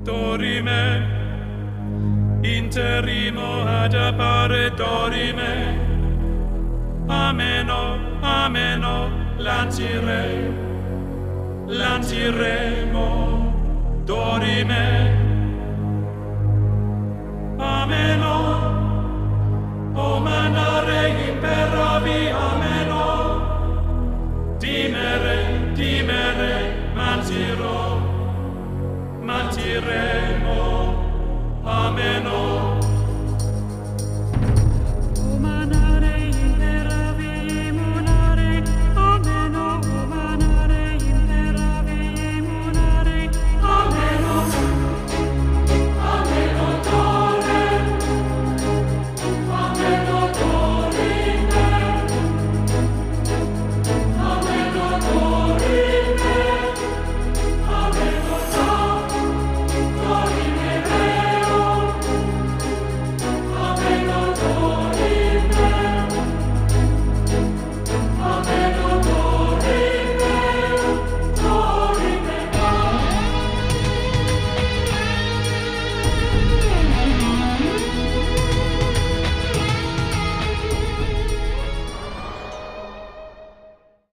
dorime, interimo ad appare dorime, ameno, ameno, lanciremo, dorime, ameno, o manare imperavi, ameno, dimere, mantiremo.